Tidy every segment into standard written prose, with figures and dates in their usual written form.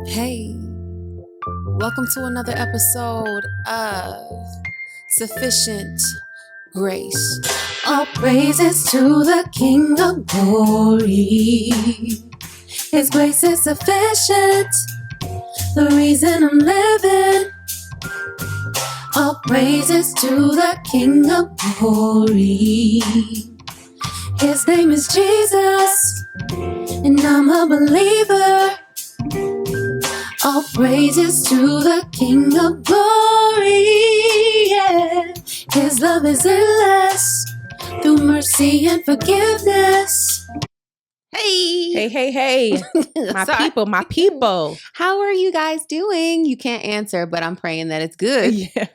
Hey, welcome to another episode of Sufficient Grace. All praises to the King of Glory. His grace is sufficient, the reason I'm living. All praises to the King of Glory. His name is Jesus, and I'm a believer. All praises to the King of Glory, yeah. His love is endless, through mercy and forgiveness. Hey! Hey. My people. How are you guys doing? You can't answer, but I'm praying that it's good. Yeah.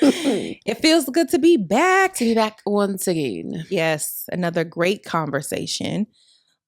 It feels good to be back. To be back once again. Yes, another great conversation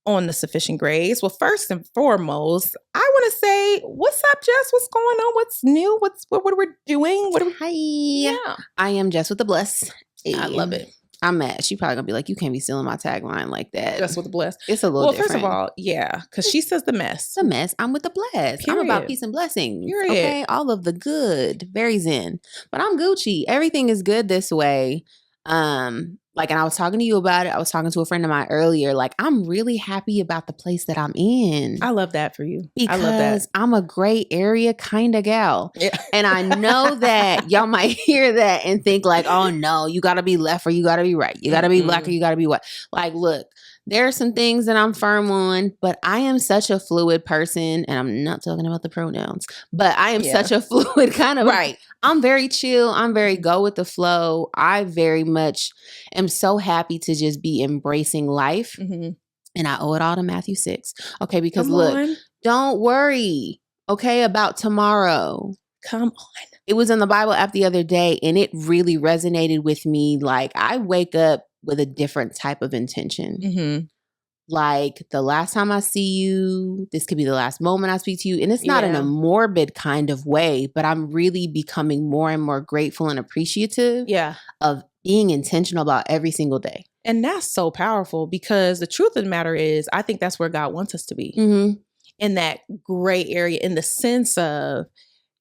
on the Sufficient Grace. Well, first and foremost, I want to say, what's up, Jess? What's going on? What's new? What we're doing? Hi. Yeah. I am Jess with the Bless. I love it. I'm mad. She probably gonna be like, you can't be stealing my tagline like that. Jess with the Bless. It's a little different. First of all, yeah, because she says the mess. The mess. I'm with the bless. Period. I'm about peace and blessings. Period. Okay, all of the good, very zen. But I'm Gucci. Everything is good this way. And I was talking to you about it. I was talking to a friend of mine earlier. Like, I'm really happy about the place that I'm in. I love that for you. Because I love that. I'm a gray area kind of gal. Yeah. And I know that y'all might hear that and think like, oh no, you gotta be left or you gotta be right. You gotta be black or you gotta be white. Like, look, there are some things that I'm firm on, but I am such a fluid person, and I'm not talking about the pronouns, but I am such a fluid kind of, right. I'm very chill. I'm very go with the flow. I very much am so happy to just be embracing life. Mm-hmm. And I owe it all to Matthew 6. Okay, because look, don't worry, okay, about tomorrow. Come on. It was in the Bible app the other day, and it really resonated with me. Like, I wake up with a different type of intention. Mm-hmm. Like, the last time I see you, this could be the last moment I speak to you. And it's not in a morbid kind of way, but I'm really becoming more and more grateful and appreciative of being intentional about every single day. And that's so powerful, because the truth of the matter is, I think that's where God wants us to be. Mm-hmm. In that gray area, in the sense of,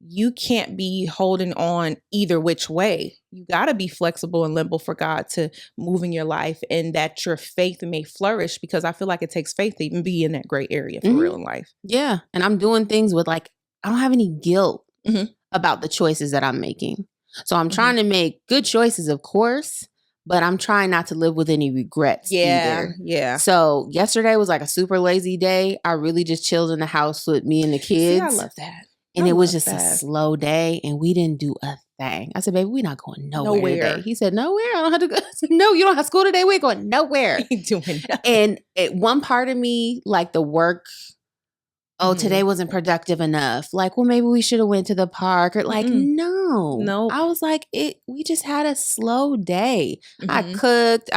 you can't be holding on either which way. You got to be flexible and limble for God to move in your life, and that your faith may flourish, because I feel like it takes faith to even be in that gray area for real in life. Yeah. And I'm doing things with, like, I don't have any guilt about the choices that I'm making. So I'm trying to make good choices, of course, but I'm trying not to live with any regrets either. Yeah. So yesterday was like a super lazy day. I really just chilled in the house with me and the kids. See, I love that. And it was just a slow day, and we didn't do a thing. I said, baby, we're not going nowhere today. He said, nowhere? I don't have to go. I said, no, you don't have school today. We're going nowhere. Ain't doing nothing. And one part of me, like the work, today wasn't productive enough. Like, well, maybe we should have went to the park. Or like, no. I was like, we just had a slow day. I cooked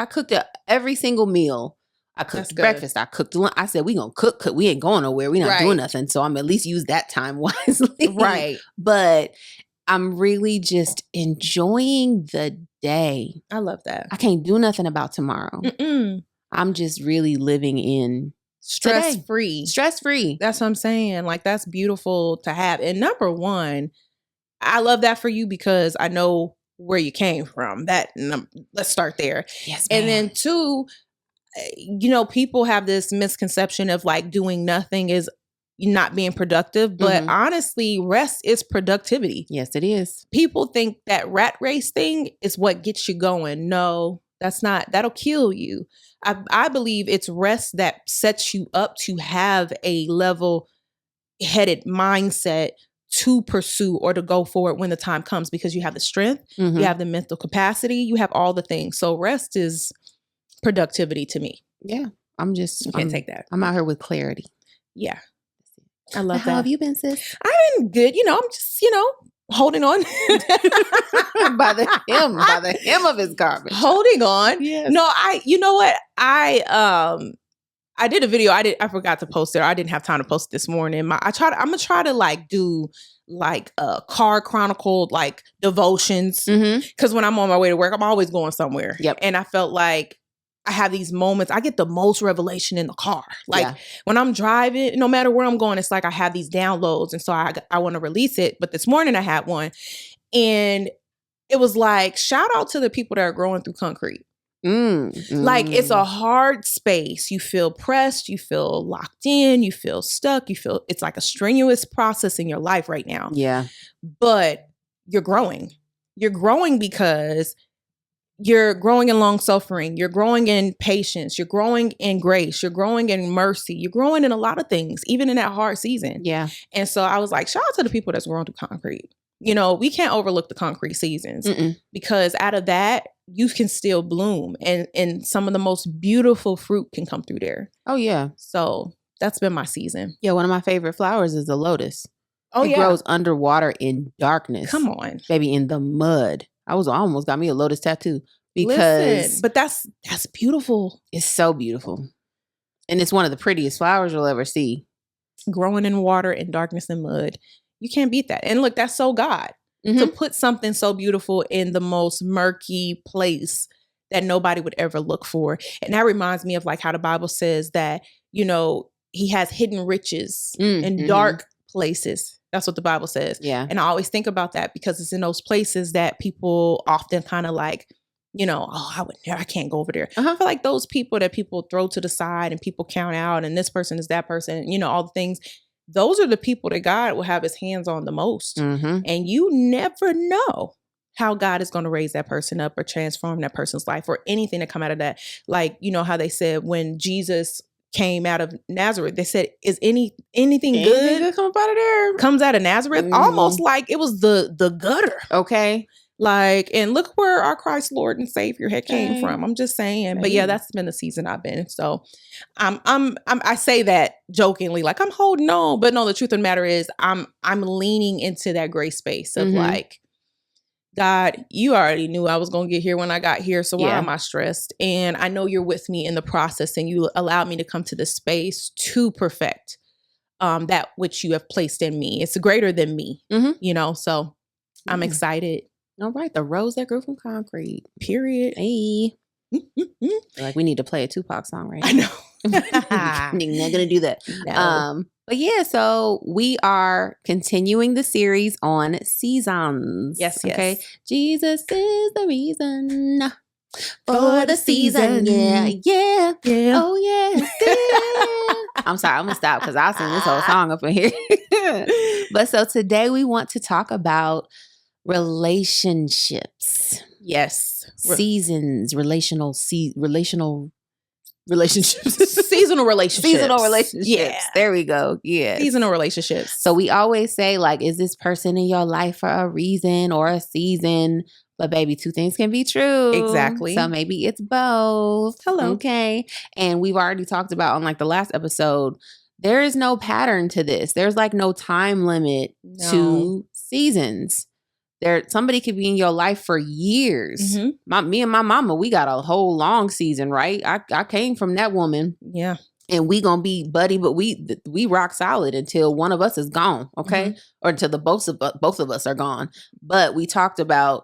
every single meal. I cooked breakfast. I cooked lunch. I said, we gonna cook. We ain't going nowhere. We not doing nothing. So I'm at least use that time wisely. Right. But I'm really just enjoying the day. I love that. I can't do nothing about tomorrow. I'm just really living in stress-free. Stress-free. That's what I'm saying. Like, that's beautiful to have. And number one, I love that for you, because I know where you came from. Let's start there. Yes, ma'am. And then two, people have this misconception of like doing nothing is not being productive, but honestly, rest is productivity. Yes, it is. People think that rat race thing is what gets you going. No, that's not. That'll kill you. I believe it's rest that sets you up to have a level-headed mindset to pursue or to go forward when the time comes, because you have the strength, you have the mental capacity, you have all the things. So rest is productivity to me. Yeah. You can't take that. I'm out here with clarity. Yeah. I love that. How have you been, sis? I've been good. I'm just, holding on. by the hem of his garment. Holding on. Yes. No, you know what? I did a video. I forgot to post it. I didn't have time to post it this morning. I'm gonna try to like do like car chronicled like devotions. Because when I'm on my way to work, I'm always going somewhere. Yep. And I felt like I have these moments. I get the most revelation in the car. Like when I'm driving, no matter where I'm going, it's like I have these downloads. And so I want to release it. But this morning I had one, and it was like, shout out to the people that are growing through concrete. Like it's a hard space. You feel pressed, you feel locked in, you feel stuck, you feel it's like a strenuous process in your life right now. Yeah. But you're growing. You're growing because you're growing in long suffering. You're growing in patience. You're growing in grace. You're growing in mercy. You're growing in a lot of things, even in that hard season. Yeah. And so I was like, shout out to the people that's growing through concrete. You know, we can't overlook the concrete seasons because out of that, you can still bloom and some of the most beautiful fruit can come through there. Oh, yeah. So that's been my season. Yeah, one of my favorite flowers is the lotus. Oh, it grows underwater in darkness. Come on. Baby, in the mud. I almost got me a lotus tattoo because... but that's beautiful. It's so beautiful. And it's one of the prettiest flowers you'll ever see. Growing in water, in darkness and mud. You can't beat that. And look, that's so God. To put something so beautiful in the most murky place that nobody would ever look for. And that reminds me of like how the Bible says that, you know, he has hidden riches in dark places. That's what the Bible says. Yeah. And I always think about that because it's in those places that people often kind of like, you know, oh, I can't go over there. I feel like those people that people throw to the side and people count out and this person is that person, you know, all the things. Those are the people that God will have his hands on the most. And you never know how God is going to raise that person up or transform that person's life or anything to come out of that. Like, you know how they said when Jesus came out of Nazareth, they said, is anything good come out of there? Comes out of Nazareth? Almost like it was the gutter. Okay. Like, and look where our Christ Lord and Savior had came from. I'm just saying, but yeah, that's been the season I've been. So I say that jokingly, like I'm holding on, but no, the truth of the matter is I'm leaning into that grace space of like, God, you already knew I was going to get here when I got here. So why am I stressed? And I know you're with me in the process and you allowed me to come to this space to perfect that which you have placed in me. It's greater than me, you know, so I'm excited. All right, the rose that grew from concrete. Period. Hey. Like we need to play a Tupac song right now. I know. You're not gonna do that. No. But yeah, so we are continuing the series on seasons. Yes. Okay. Jesus is the reason for the season. Yeah. Oh yeah. I'm sorry, I'm gonna stop because I'll sing this whole song up in here. But so today we want to talk about relationships. Yes. Seasons, relational relationships. Seasonal relationships. Seasonal relationships. Yeah. There we go. Yeah. Seasonal relationships. So we always say, like, is this person in your life for a reason or a season? But baby, two things can be true. Exactly. So maybe it's both. Hello. Okay. And we've already talked about on like the last episode, there is no pattern to this. There's like no time limit to seasons. Somebody could be in your life for years. Me and my mama, we got a whole long season, right? I came from that woman. Yeah. And we gonna be buddy, but we rock solid until one of us is gone, okay? Or until the both of us are gone. But we talked about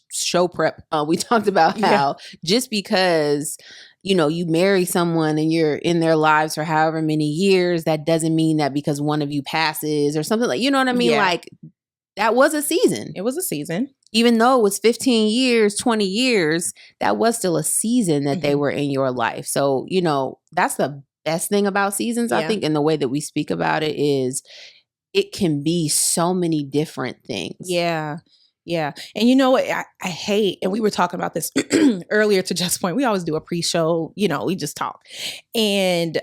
show prep. We talked about how just because you know you marry someone and you're in their lives for however many years, that doesn't mean that because one of you passes or something like, you know what I mean? Yeah. Like that was a season. It was a season. Even though it was 15 years, 20 years, that was still a season that they were in your life. So, you know, that's the best thing about seasons, I think, and the way that we speak about it is it can be so many different things. Yeah. Yeah. And you know what I hate, and we were talking about this earlier to Jess' point, we always do a pre-show, you know, we just talk. And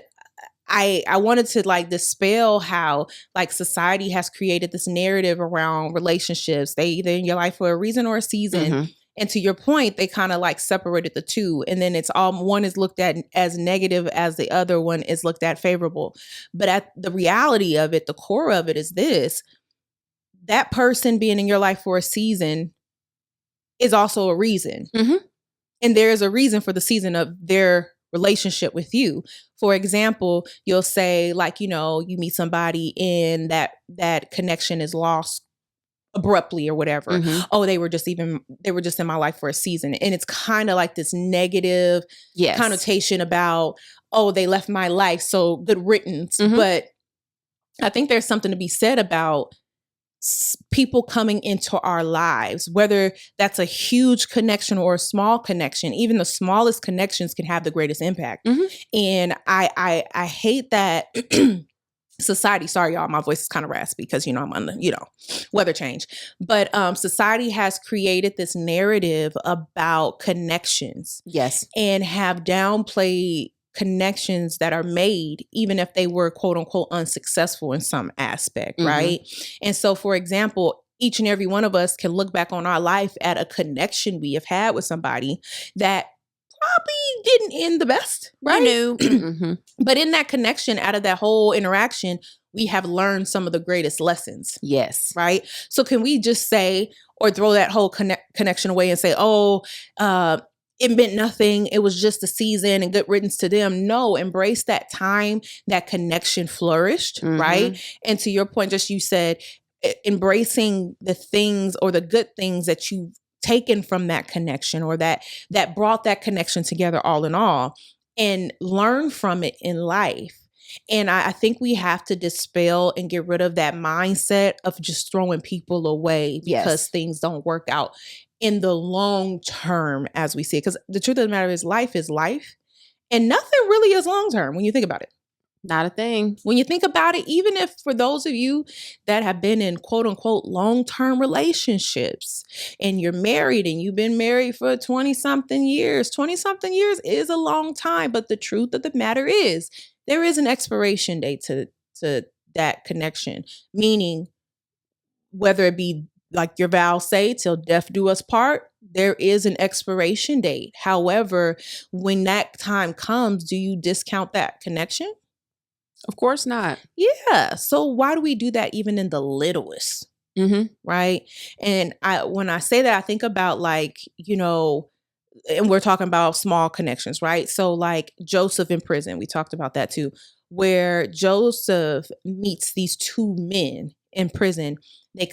I wanted to like dispel how like society has created this narrative around relationships. They either in your life for a reason or a season. And to your point, they kind of like separated the two. And then it's all one is looked at as negative as the other one is looked at favorable. But at the reality of it, the core of it is this: that person being in your life for a season is also a reason. And there is a reason for the season of their relationship with you. For example, you'll say like, you know, you meet somebody and that connection is lost abruptly or whatever. Oh, they were just in my life for a season. And it's kind of like this negative connotation about, oh, they left my life, so good riddance. But I think there's something to be said about people coming into our lives, whether that's a huge connection or a small connection. Even the smallest connections can have the greatest impact. And I hate that society, sorry y'all, my voice is kind of raspy because I'm on the weather change, but society has created this narrative about connections, and have downplayed connections that are made, even if they were quote unquote unsuccessful in some aspect, right? And so, for example, each and every one of us can look back on our life at a connection we have had with somebody that probably didn't end the best, right? But in that connection, out of that whole interaction, we have learned some of the greatest lessons. Right? So can we just say, or throw that whole connection away and say, oh, it meant nothing, it was just a season and good riddance to them? No, embrace that time that connection flourished, right? And to your point, just you said, embracing the things or the good things that you've taken from that connection, or that brought that connection together all in all, and learn from it in life. And I think we have to dispel and get rid of that mindset of just throwing people away because things don't work out in the long term as we see it. Because the truth of the matter is life, and nothing really is long term when you think about it. Not a thing. When you think about it, even if for those of you that have been in quote unquote long-term relationships and you're married and you've been married for 20 something years is a long time. But the truth of the matter is there is an expiration date to that connection, meaning whether it be like your vows say, till death do us part, there is an expiration date. However, when that time comes, do you discount that connection? Of course not. Yeah. So why do we do that even in the littlest? Right. And when I say that, I think about and we're talking about small connections, right? So like Joseph in prison, we talked about that too, where Joseph meets these two men in prison.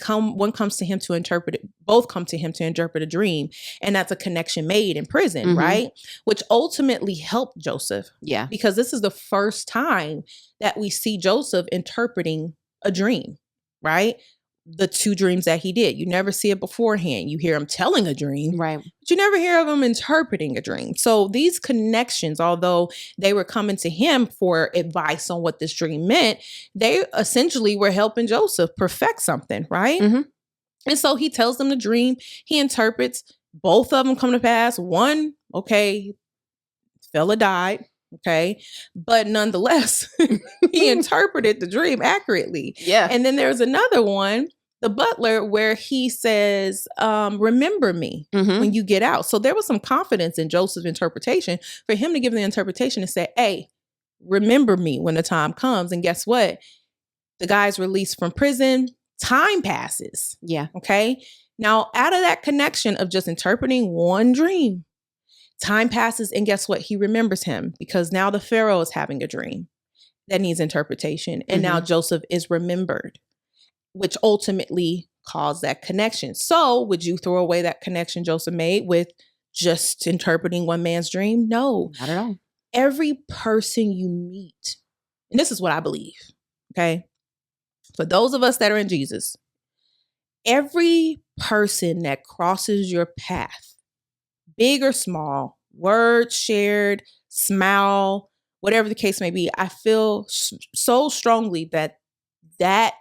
One comes to him to interpret it, both come to him to interpret a dream. And that's a connection made in prison, right? Which ultimately helped Joseph. Yeah. Because this is the first time that we see Joseph interpreting a dream, right? The two dreams that he did. You never see it beforehand. You hear him telling a dream, right? But you never hear of him interpreting a dream. So these connections, although they were coming to him for advice on what this dream meant, they essentially were helping Joseph perfect something, right? And so he tells them the dream. He interprets. Both of them come to pass. One, okay, fella died. Okay. But nonetheless, he interpreted the dream accurately. Yeah. And then there's another one, the butler, where he says, remember me when you get out. So there was some confidence in Joseph's interpretation for him to give the interpretation and say, hey, remember me when the time comes. And guess what? The guy's released from prison. Time passes. Yeah. Okay. Now, out of that connection of just interpreting one dream, time passes, and guess what? He remembers him, because now the Pharaoh is having a dream that needs interpretation. And now Joseph is remembered, which ultimately caused that connection. So would you throw away that connection Joseph made with just interpreting one man's dream? No. Not at all. Every person you meet, and this is what I believe, okay? For those of us that are in Jesus, every person that crosses your path, big or small, word shared, smile, whatever the case may be, I feel so strongly that that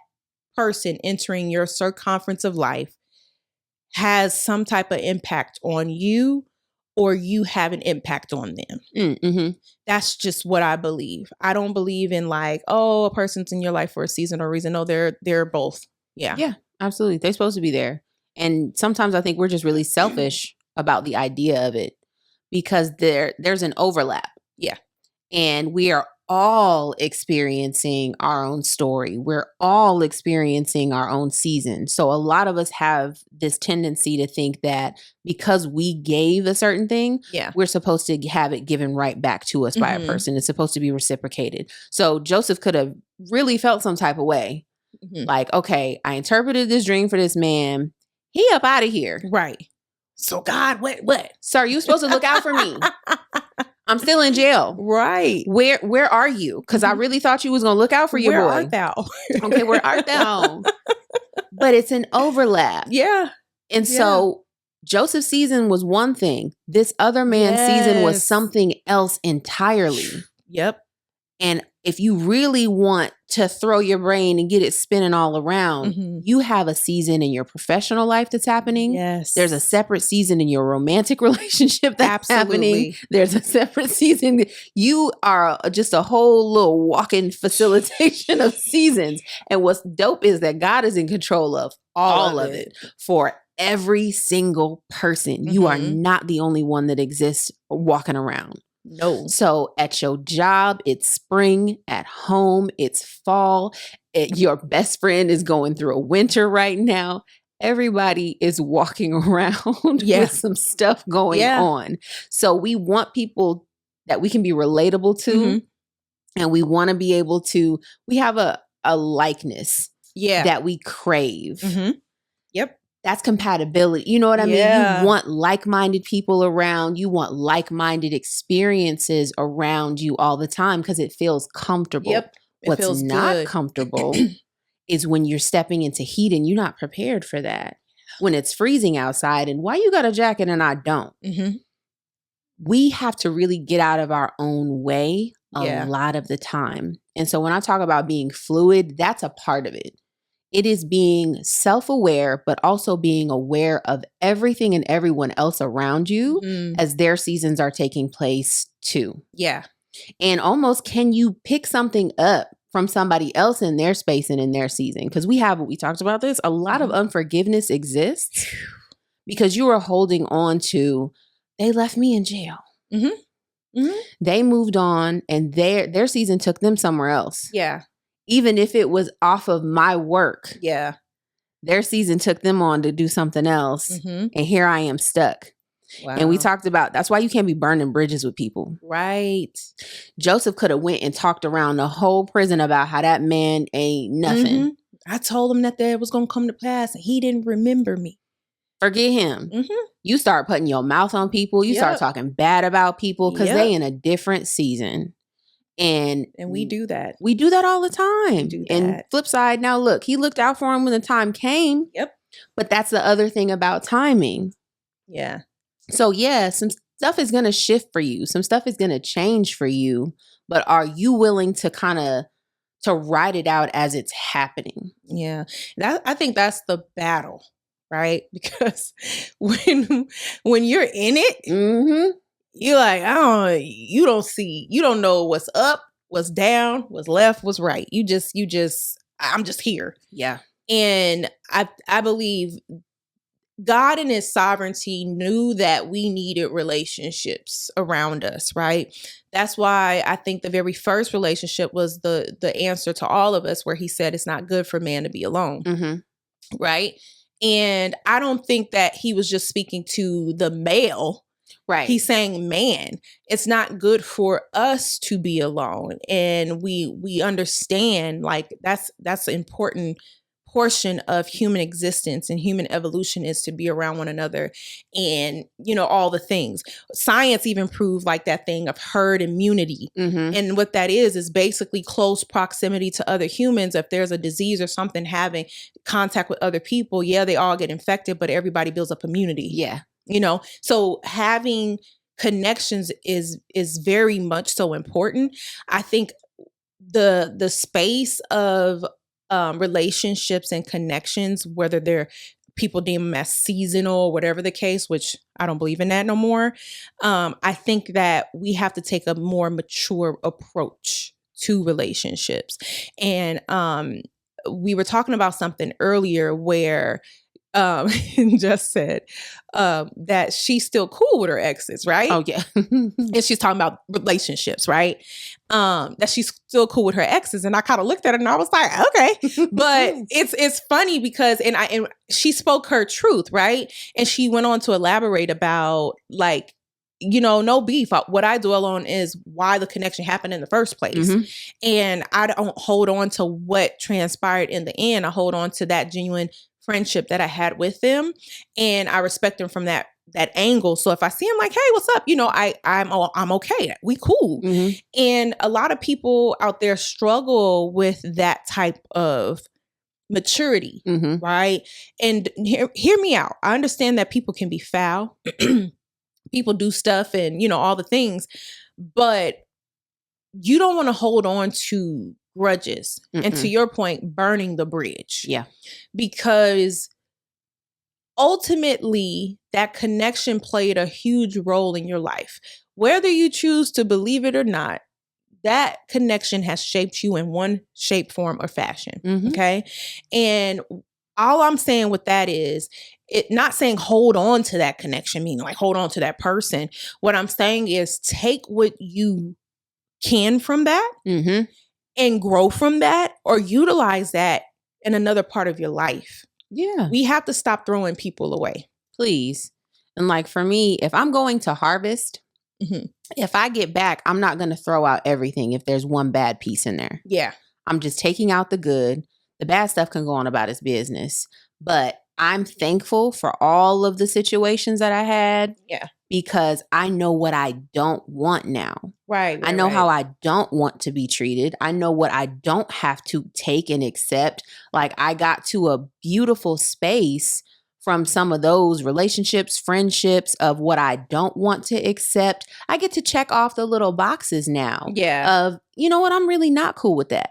person entering your circumference of life has some type of impact on you, or you have an impact on them. That's just what I believe. I don't believe in like, oh, a person's in your life for a season or a reason. No, they're both. Yeah. Yeah, absolutely. They're supposed to be there. And sometimes I think we're just really selfish about the idea of it, because there's an overlap. Yeah. And we are all experiencing our own story. We're all experiencing our own season. So a lot of us have this tendency to think that because we gave a certain thing, we're supposed to have it given right back to us by a person. It's supposed to be reciprocated. So Joseph could have really felt some type of way Like, okay, I interpreted this dream for this man. He up out of here. Right. So God, what? Sir, you supposed to look out for me. I'm still in jail. Right. Where are you? Because I really thought you was going to look out for your boy. Where art thou? Okay, where art thou? But it's an overlap. Yeah. And so Joseph's season was one thing. This other man's season was something else entirely. Yep. And if you really want to throw your brain and get it spinning all around, you have a season in your professional life that's happening. Yes. There's a separate season in your romantic relationship that's happening. There's a separate season. You are just a whole little walking facilitation of seasons. And what's dope is that God is in control of all of it for every single person. You are not the only one that exists walking around. No. So at your job, it's spring. At home, it's fall. Your best friend is going through a winter right now. Everybody is walking around with some stuff going on. So we want people that we can be relatable to. And we want to be able to, we have a likeness that we crave. Yep. That's compatibility. You know what I mean? You want like-minded people around. You want like-minded experiences around you all the time because it feels comfortable. Yep. What's not comfortable is when you're stepping into heat and you're not prepared for that. When it's freezing outside and why you got a jacket and I don't. We have to really get out of our own way a lot of the time. And so when I talk about being fluid, that's a part of it. It is being self-aware, but also being aware of everything and everyone else around you as their seasons are taking place too. Yeah. And almost can you pick something up from somebody else in their space and in their season? Because we talked about this, a lot of unforgiveness exists because you are holding on to, they left me in jail. They moved on and their season took them somewhere else. Yeah. Even if it was off of my work. Yeah. Their season took them on to do something else. And here I am stuck. Wow. And we talked about, that's why you can't be burning bridges with people. Right. Joseph could have went and talked around the whole prison about how that man ain't nothing. I told him that it was going to come to pass and he didn't remember me. Forget him. You start putting your mouth on people. You start talking bad about people because they in a different season. And we do that. We do that all the time. And flip side, now look, he looked out for him when the time came. Yep. But that's the other thing about timing. Yeah. So some stuff is going to shift for you. Some stuff is going to change for you. But are you willing to kind of to ride it out as it's happening? Yeah. I think that's the battle, right? Because when you're in it, you're like, you don't know what's up, what's down, what's left, what's right. I'm just here. Yeah. And I believe God in his sovereignty knew that we needed relationships around us, right? That's why I think the very first relationship was the answer to all of us, where he said it's not good for man to be alone. Right. And I don't think that he was just speaking to the male. Right. He's saying, man, it's not good for us to be alone. And we understand like that's an important portion of human existence and human evolution is to be around one another and, all the things. Science even proved like that thing of herd immunity. And what that is basically close proximity to other humans. If there's a disease or something having contact with other people, they all get infected, but everybody builds up immunity. Yeah. So having connections is very much so important. I think the space of relationships and connections, whether they're people deem them as seasonal, whatever the case, which I don't believe in that no more. I think that we have to take a more mature approach to relationships. And we were talking about something earlier where Jess said that she's still cool with her exes, right? Oh, yeah. And she's talking about relationships, right? That she's still cool with her exes. And I kind of looked at her and I was like, okay. But it's funny because and she spoke her truth, right? And she went on to elaborate about like, no beef. What I dwell on is why the connection happened in the first place. Mm-hmm. And I don't hold on to what transpired in the end. I hold on to that genuine friendship that I had with them. And I respect them from that angle. So if I see him like, hey, what's up? I'm okay. We cool. Mm-hmm. And a lot of people out there struggle with that type of maturity, Mm-hmm. right? And hear me out. I understand that people can be foul. People do stuff and, all the things, but you don't want to hold on to grudges. Mm-mm. And to your point, burning the bridge. Yeah. Because ultimately, that connection played a huge role in your life. Whether you choose to believe it or not, that connection has shaped you in one shape, form, or fashion. Mm-hmm. Okay. And all I'm saying with that is not saying hold on to that connection, meaning like hold on to that person. What I'm saying is take what you can from that mm-hmm. and grow from that or utilize that in another part of your life. Yeah. We have to stop throwing people away. Please. And like for me, if I'm going to harvest, mm-hmm. if I get back, I'm not going to throw out everything if there's one bad piece in there. Yeah. I'm just taking out the good. The bad stuff can go on about its business. But I'm thankful for all of the situations that I had. Yeah. Because I know what I don't want now. Right. I know how I don't want to be treated. I know what I don't have to take and accept. Like I got to a beautiful space from some of those relationships, friendships of what I don't want to accept. I get to check off the little boxes now. Yeah. Of, you know what, I'm really not cool with that.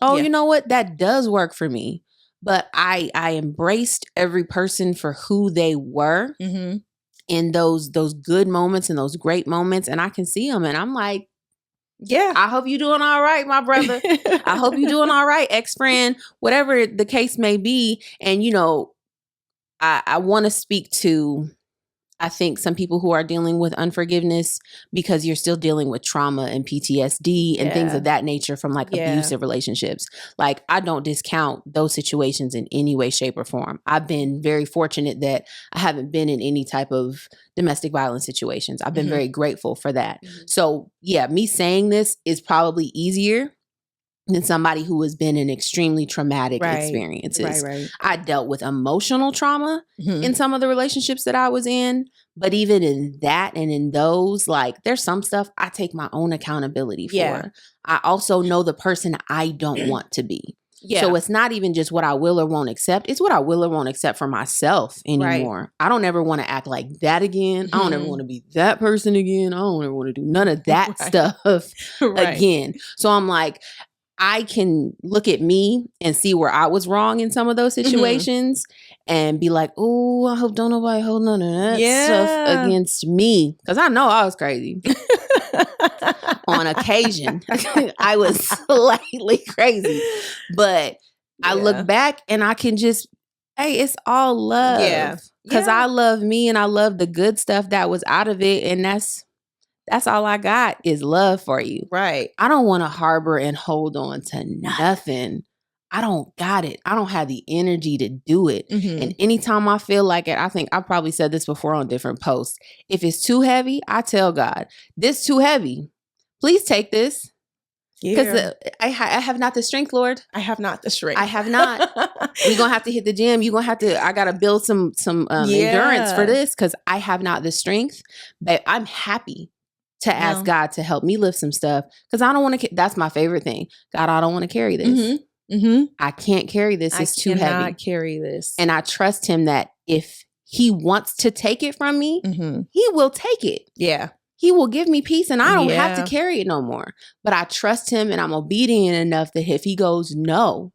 Oh, Yeah. You know what, that does work for me. But I embraced every person for who they were. Mm-hmm. In those good moments and those great moments. And I can see them and I'm like, yeah, I hope you're doing all right, my brother. I hope you're doing all right, ex-friend, whatever the case may be. And, I want to speak to, I think some people who are dealing with unforgiveness because you're still dealing with trauma and PTSD and things of that nature from like abusive relationships. Like I don't discount those situations in any way, shape or form. I've been very fortunate that I haven't been in any type of domestic violence situations. I've been very grateful for that. Mm-hmm. So yeah, me saying this is probably easier than somebody who has been in extremely traumatic experiences. Right. I dealt with emotional trauma in some of the relationships that I was in, but even in that and in those, like there's some stuff I take my own accountability for. I also know the person I don't want to be. Yeah. So it's not even just what I will or won't accept. It's what I will or won't accept for myself anymore. Right. I don't ever want to act like that again. I don't ever want to be that person again. I don't ever want to do none of that stuff again. So I'm like, I can look at me and see where I was wrong in some of those situations and be like, oh, I hope don't nobody hold none of that stuff against me. Because I know I was crazy. On occasion, I was slightly crazy. But I look back and I can just, hey, it's all love. Yeah. Because I love me and I love the good stuff that was out of it. And that's all I got is love for you. Right. I don't want to harbor and hold on to nothing. I don't got it. I don't have the energy to do it. Mm-hmm. And anytime I feel like it, I think I probably said this before on different posts. If it's too heavy, I tell God, this too heavy. Please take this. Because I have not the strength, Lord. I have not the strength. I have not. We're going to have to hit the gym. You're going to have to, I got to build some endurance for this because I have not the strength. But I'm happy to ask God to help me lift some stuff because I don't want to. That's my favorite thing. God, I don't want to carry this. Mm-hmm. Mm-hmm. I can't carry this. It's too heavy. I cannot carry this. And I trust him that if he wants to take it from me, he will take it. Yeah. He will give me peace and I don't have to carry it no more. But I trust him and I'm obedient enough that if he goes no,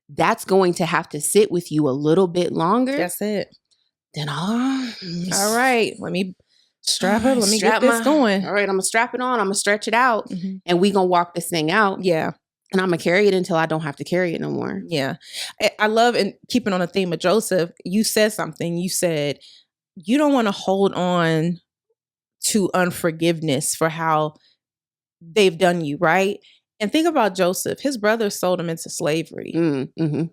that's going to have to sit with you a little bit longer. That's it. Then all right. Let me strap it. Let me get this going. All right, I'm going to strap it on. I'm going to stretch it out. And we going to walk this thing out. Yeah. And I'm going to carry it until I don't have to carry it no more. Yeah. I love, and keeping on the theme of Joseph, you said something. You said, you don't want to hold on to unforgiveness for how they've done you, right? And think about Joseph. His brothers sold him into slavery. Mm-hmm.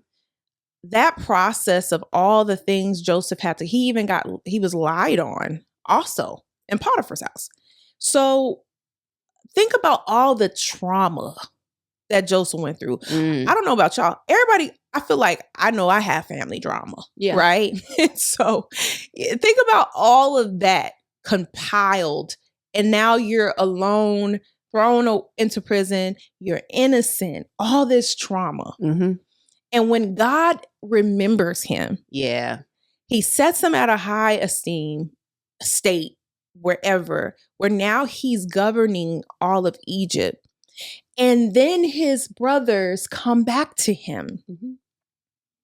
That process of all the things Joseph had to, he was lied on also. in Potiphar's house. So think about all the trauma that Joseph went through. I don't know about y'all. Everybody, I feel like I know I have family drama, right? So think about all of that compiled, and now you're alone, thrown into prison, you're innocent, all this trauma. And when God remembers him, he sets him at a high esteem state where now he's governing all of Egypt. And then his brothers come back to him.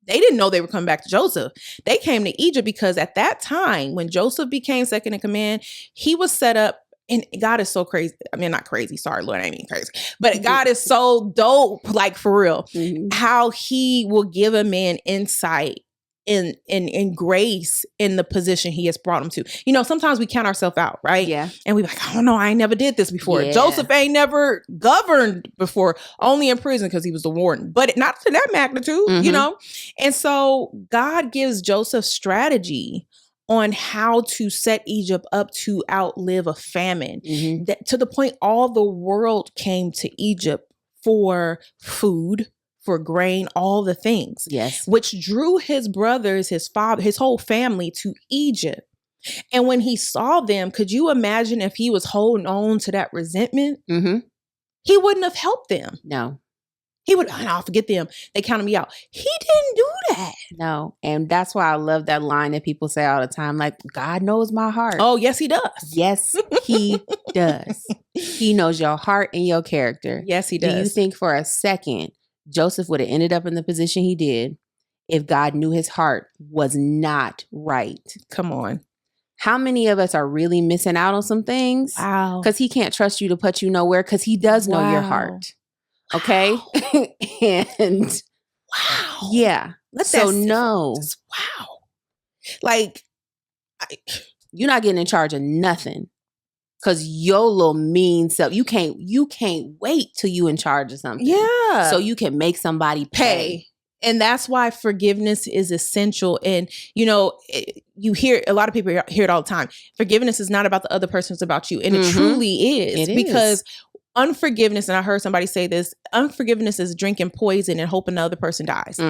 They didn't know they were coming back to Joseph. They came to Egypt because at that time, when Joseph became second in command, he was set up. And God is so crazy. I mean, not crazy. Sorry, Lord, I mean crazy. But God is so dope, like for real, how he will give a man insight in grace in the position he has brought him to. You know, sometimes we count ourselves out, right? And we like, oh no, I ain't never did this before. Joseph ain't never governed before, only in prison because he was the warden, but not to that magnitude, you know? And so God gives Joseph strategy on how to set Egypt up to outlive a famine. That, to the point all the world came to Egypt for food, for grain, all the things. Which drew his brothers, his father, his whole family to Egypt. And when he saw them, could you imagine if he was holding on to that resentment? He wouldn't have helped them. No. He would, I'll forget them. They counted me out. He didn't do that. No. And that's why I love that line that people say all the time, like, God knows my heart. Oh, yes, he does. Yes, he does. He knows your heart and your character. Yes, he does. Do you think for a second Joseph would have ended up in the position he did if God knew his heart was not right? Come on. How many of us are really missing out on some things? Wow. Because he can't trust you to put you nowhere because he does know your heart. Okay. And wow. Yeah. So no. Wow. Like, you're not getting in charge of nothing. Cause your little mean self, you can't wait till you in charge of something. Yeah. So you can make somebody pay. And that's why forgiveness is essential. And, you know, you hear a lot of people hear it all the time. Forgiveness is not about the other person, it's about you. And it truly is. Because unforgiveness, and I heard somebody say this, unforgiveness is drinking poison and hoping the other person dies.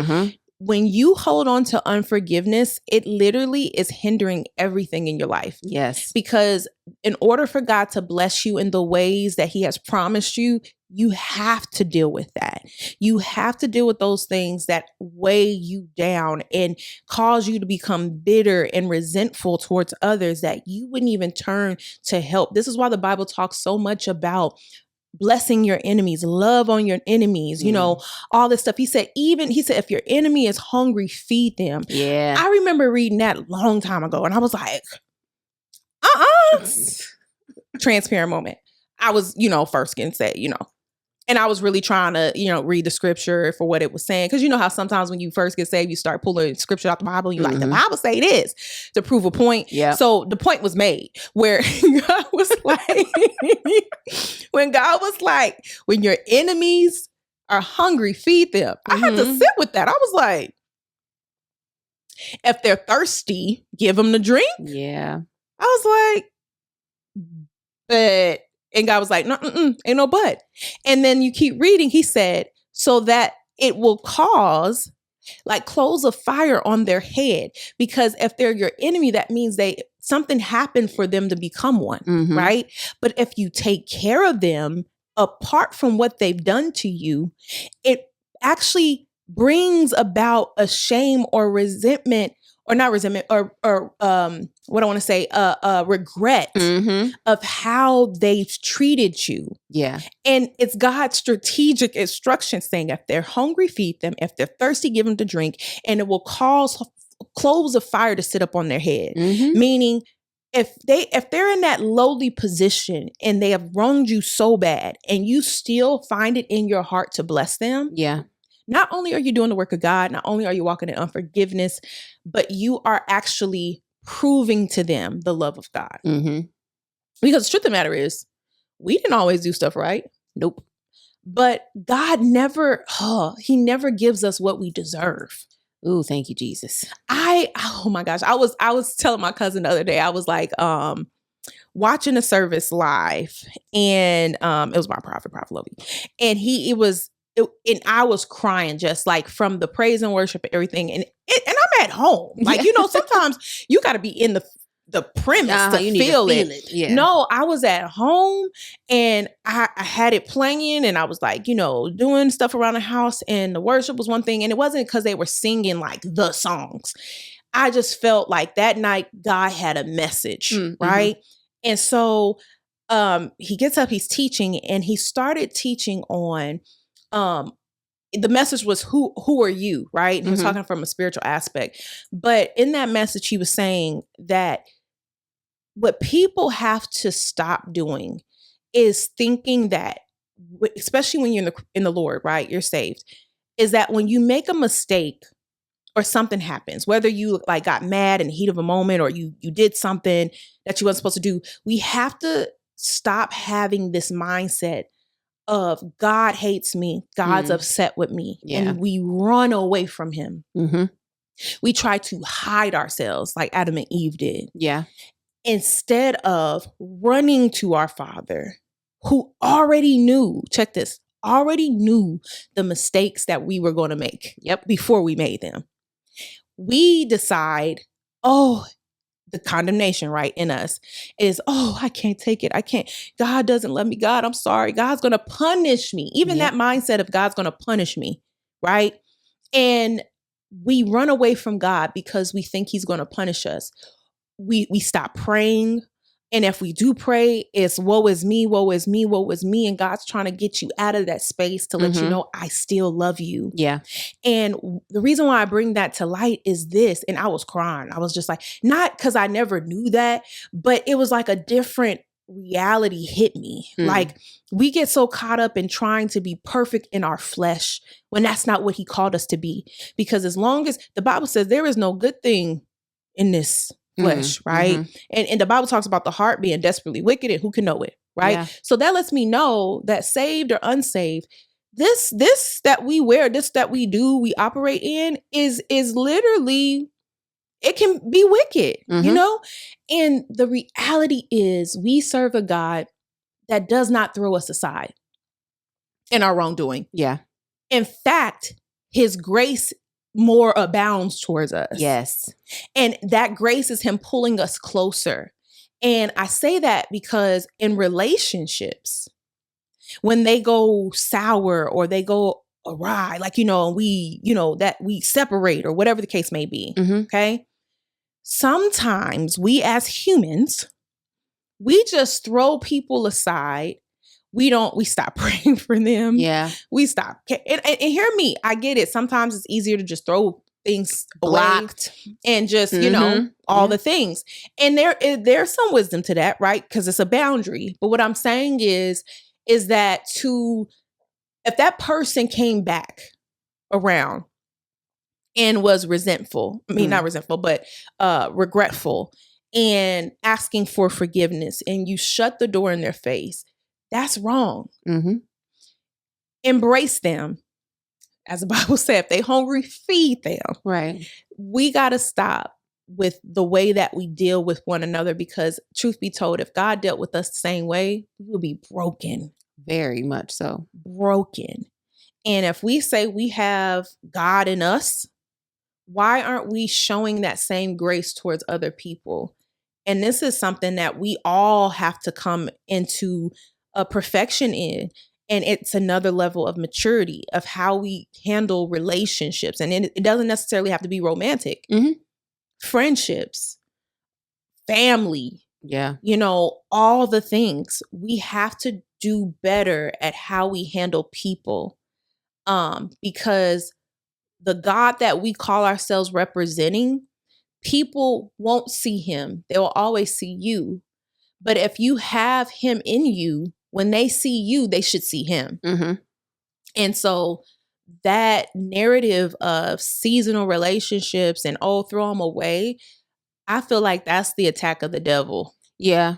When you hold on to unforgiveness, it literally is hindering everything in your life. Yes. Because in order for God to bless you in the ways that he has promised you, you have to deal with that. You have to deal with those things that weigh you down and cause you to become bitter and resentful towards others that you wouldn't even turn to help. This is why the Bible talks so much about blessing your enemies, love on your enemies, you know, all this stuff. He said, if your enemy is hungry, feed them. Yeah. I remember reading that a long time ago and I was like, transparent moment. I was, first getting saved, and I was really trying to, read the scripture for what it was saying. Cause you know how sometimes when you first get saved, you start pulling scripture out the Bible and you're like, the Bible say this to prove a point. Yeah. So the point was made where God was like, when God was like, when your enemies are hungry, feed them. I had to sit with that. I was like, if they're thirsty, give them the drink. Yeah. I was like, but, and God was like, no, ain't no but. And then you keep reading, he said, so that it will cause like coals of fire on their head. Because if they're your enemy, that means something happened for them to become one, right? But if you take care of them apart from what they've done to you, it actually brings about a shame or resentment, or not resentment, or what I want to say, regret of how they've treated you. Yeah. And it's God's strategic instruction saying, if they're hungry, feed them. If they're thirsty, give them to drink. And it will cause coals of fire to sit up on their head. Meaning, if they're in that lowly position and they have wronged you so bad and you still find it in your heart to bless them. Yeah. Not only are you doing the work of God, not only are you walking in unforgiveness, but you are actually proving to them the love of God. Because the truth of the matter is, we didn't always do stuff right. Nope. But God he never gives us what we deserve. Ooh, thank you, Jesus. Oh my gosh. I was telling my cousin the other day, I was like, watching a service live, and it was my Prophet Lovey, and and I was crying just like from the praise and worship and everything, and I'm at home, like sometimes you got to be in the premise to feel it. Yeah. No, I was at home and I had it playing, and I was like, doing stuff around the house, and the worship was one thing, and it wasn't because they were singing like the songs. I just felt like that night God had a message, right? And so he gets up, he's teaching, and he started teaching on the message was who are you, right? And he was talking from a spiritual aspect. But in that message, he was saying that what people have to stop doing is thinking that, especially when you're in the Lord, right? You're saved, is that when you make a mistake or something happens, whether you like got mad in the heat of a moment or you did something that you weren't supposed to do, we have to stop having this mindset of God hates me, God's upset with me, and we run away from him. We try to hide ourselves like Adam and Eve did. Yeah. Instead of running to our Father, who already knew, check this, already knew the mistakes that we were going to make before we made them. We decide, the condemnation, right, in us is, I can't take it. I can't. God doesn't love me. God, I'm sorry. God's going to punish me. Even that mindset of God's going to punish me, right? And we run away from God because we think he's going to punish us. We stop praying. And if we do pray, it's woe is me, woe is me, woe is me. And God's trying to get you out of that space to let you know, I still love you. Yeah. And the reason why I bring that to light is this. And I was crying. I was just like, not because I never knew that, but it was like a different reality hit me. Like we get so caught up in trying to be perfect in our flesh when that's not what he called us to be. Because as long as the Bible says there is no good thing in this flesh, right? And the Bible talks about the heart being desperately wicked, and who can know it, right? Yeah. So that lets me know that saved or unsaved, this that we wear, this that we do, we operate in is literally, it can be wicked, And the reality is we serve a God that does not throw us aside in our wrongdoing. Yeah. In fact, his grace more abounds towards us. Yes. And that grace is him pulling us closer. And I say that because in relationships, when they go sour or they go awry, like, we, that we separate or whatever the case may be. Okay. Sometimes we as humans, we just throw people aside. We stop praying for them. Yeah. We stop. And hear me, I get it. Sometimes it's easier to just throw things blocked and just, all the things. And there's some wisdom to that, right? Because it's a boundary. But what I'm saying is that if that person came back around and was resentful, not resentful, but regretful and asking for forgiveness, and you shut the door in their face, that's wrong. Embrace them. As the Bible said, if they hungry, feed them. Right. We got to stop with the way that we deal with one another, because truth be told, if God dealt with us the same way, we would be broken. Very much so. Broken. And if we say we have God in us, why aren't we showing that same grace towards other people? And this is something that we all have to come into a perfection in. And it's another level of maturity of how we handle relationships. And it doesn't necessarily have to be romantic. Friendships, family, all the things. We have to do better at how we handle people. Because the God that we call ourselves representing, people won't see him. They will always see you. But if you have him in you, when they see you, they should see him. And so that narrative of seasonal relationships and, throw them away, I feel like that's the attack of the devil. Yeah.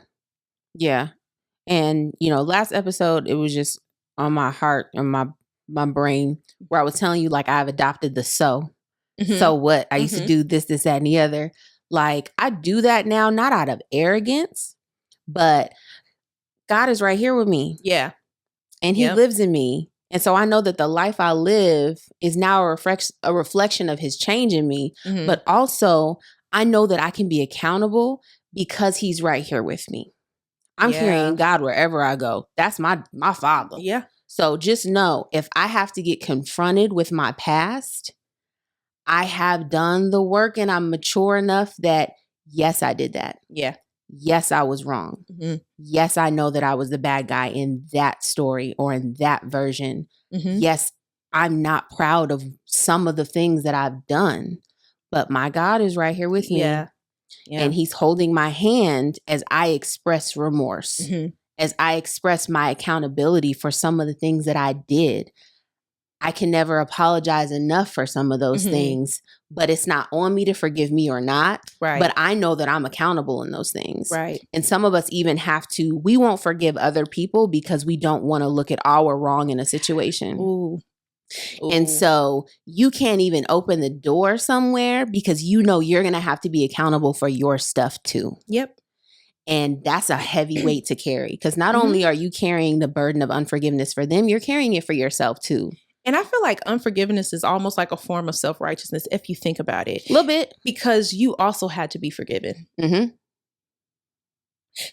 Yeah. And, last episode, it was just on my heart and my brain where I was telling you, like, I've adopted the so what? I used to do this, that, and the other. Like, I do that now, not out of arrogance, But God is right here with me. Yeah. And he lives in me. And so I know that the life I live is now a reflection of his change in me. Mm-hmm. But also, I know that I can be accountable because he's right here with me. I'm carrying God wherever I go. That's my father. Yeah. So just know, if I have to get confronted with my past, I have done the work and I'm mature enough that, yes, I did that. Yeah. Yes, I was wrong. Mm-hmm. Yes, I know that I was the bad guy in that story or in that version. Mm-hmm. Yes, I'm not proud of some of the things that I've done, but my God is right here with me. Yeah. And he's holding my hand as I express remorse, mm-hmm. as I express my accountability for some of the things that I did. I can never apologize enough for some of those mm-hmm. things, but it's not on me to forgive me or not. Right. But I know that I'm accountable in those things. Right. And some of us even have to, we won't forgive other people because we don't want to look at our wrong in a situation. Ooh. Ooh. And so you can't even open the door somewhere because you know you're going to have to be accountable for your stuff too. Yep. And that's a heavy weight to carry because not mm-hmm. only are you carrying the burden of unforgiveness for them, you're carrying it for yourself too. And I feel like unforgiveness is almost like a form of self-righteousness if you think about it. A little bit. Because you also had to be forgiven. Mm-hmm.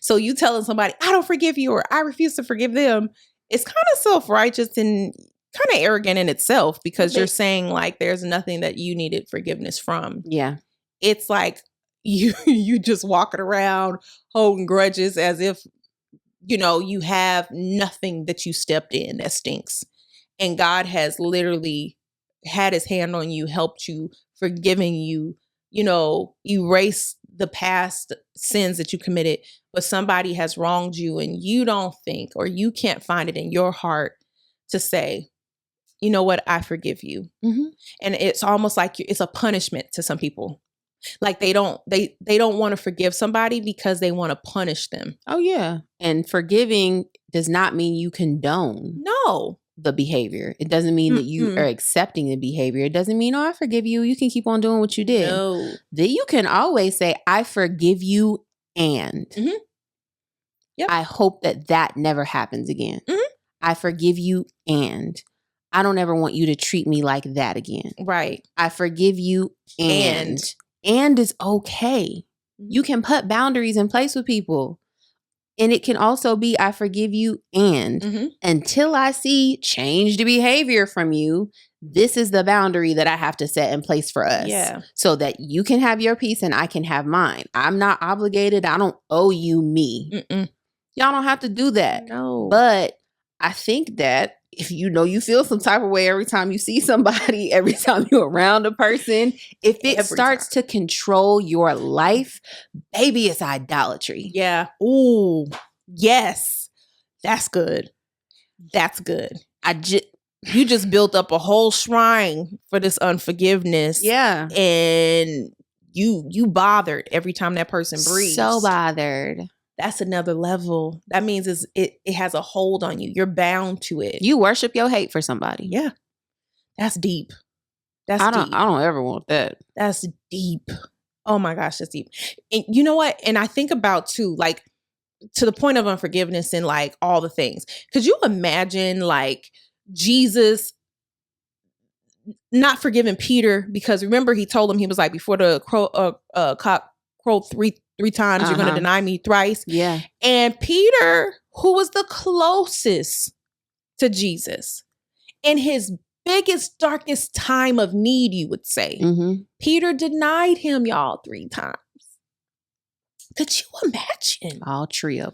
So you telling somebody, I don't forgive you or I refuse to forgive them, it's kind of self-righteous and kind of arrogant in itself because you're saying like there's nothing that you needed forgiveness from. Yeah. It's like you just walking around holding grudges as if, you know, you have nothing that you stepped in that stinks. And God has literally had his hand on you, helped you, forgiving you, you know, erase the past sins that you committed, but somebody has wronged you and you don't think, or you can't find it in your heart to say, you know what, I forgive you. Mm-hmm. And it's almost like it's a punishment to some people. Like they don't want to forgive somebody because they want to punish them. Oh yeah. And forgiving does not mean you condone. No. The behavior. It doesn't mean that you are accepting the behavior. It doesn't mean, oh, I forgive you. You can keep on doing what you did. No. Then you can always say, I forgive you and mm-hmm. Yep. I hope that never happens again. Mm-hmm. I forgive you and I don't ever want you to treat me like that again. Right. I forgive you and is okay. Mm-hmm. You can put boundaries in place with people. And it can also be, I forgive you and mm-hmm. until I see changed behavior from you, this is the boundary that I have to set in place for us. Yeah. So that you can have your peace and I can have mine. I'm not obligated. I don't owe you me. Mm-mm. Y'all don't have to do that. No. But I think that if you know you feel some type of way every time you see somebody, every time you're around a person, if it starts to control your life, baby, it's idolatry. Yeah. Ooh, yes. That's good. That's good. You just built up a whole shrine for this unforgiveness. Yeah. And you bothered every time that person breathes. So bothered. That's another level. That means it has a hold on you. You're bound to it. You worship your hate for somebody. Yeah. That's deep. I don't ever want that. That's deep. Oh my gosh, that's deep. And you know what? And I think about too, like to the point of unforgiveness and like all the things. Could you imagine like Jesus not forgiving Peter? Because remember he told him, he was like, before the cock crowed three times, you're going to deny me thrice. Yeah. And Peter, who was the closest to Jesus in his biggest, darkest time of need, you would say, mm-hmm. Peter denied him, y'all, 3 times. Could you imagine? All trio.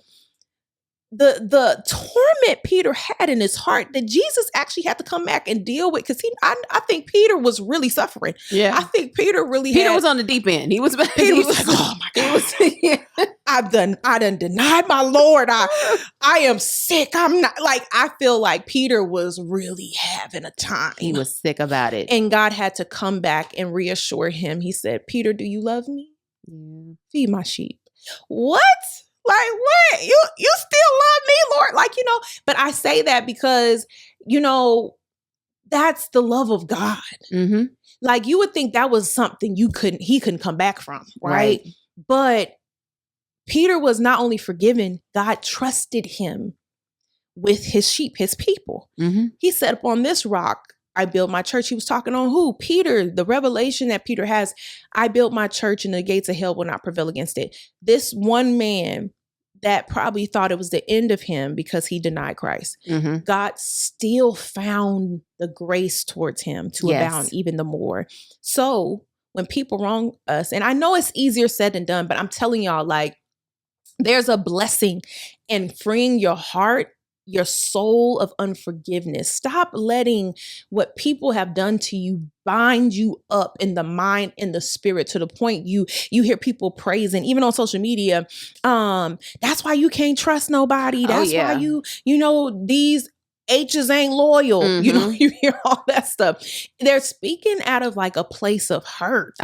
The torment Peter had in his heart that Jesus actually had to come back and deal with, because I think Peter was really suffering. Yeah, I think Peter was on the deep end. He was like, oh my God, I done denied my Lord. I am sick. I'm not, like, I feel like Peter was really having a time. He was sick about it, and God had to come back and reassure him. He said, Peter, do you love me? Yeah. Feed my sheep. What? Like, what? You still love me, Lord? Like, you know, but I say that because, you know, that's the love of God. Mm-hmm. Like, you would think that was something he couldn't come back from, right? But Peter was not only forgiven, God trusted him with his sheep, his people. Mm-hmm. He said, upon this rock, I built my church. He was talking on who? Peter, the revelation that Peter has. I built my church and the gates of hell will not prevail against it. This one man that probably thought it was the end of him because he denied Christ. Mm-hmm. God still found the grace towards him to abound even the more. So when people wrong us, and I know it's easier said than done, but I'm telling y'all, like, there's a blessing in freeing your heart, your soul of unforgiveness. Stop letting what people have done to you bind you up in the mind and the spirit to the point you hear people praising, even on social media. That's why you can't trust nobody. That's why these H's ain't loyal. Mm-hmm. You hear all that stuff. They're speaking out of like a place of hurt.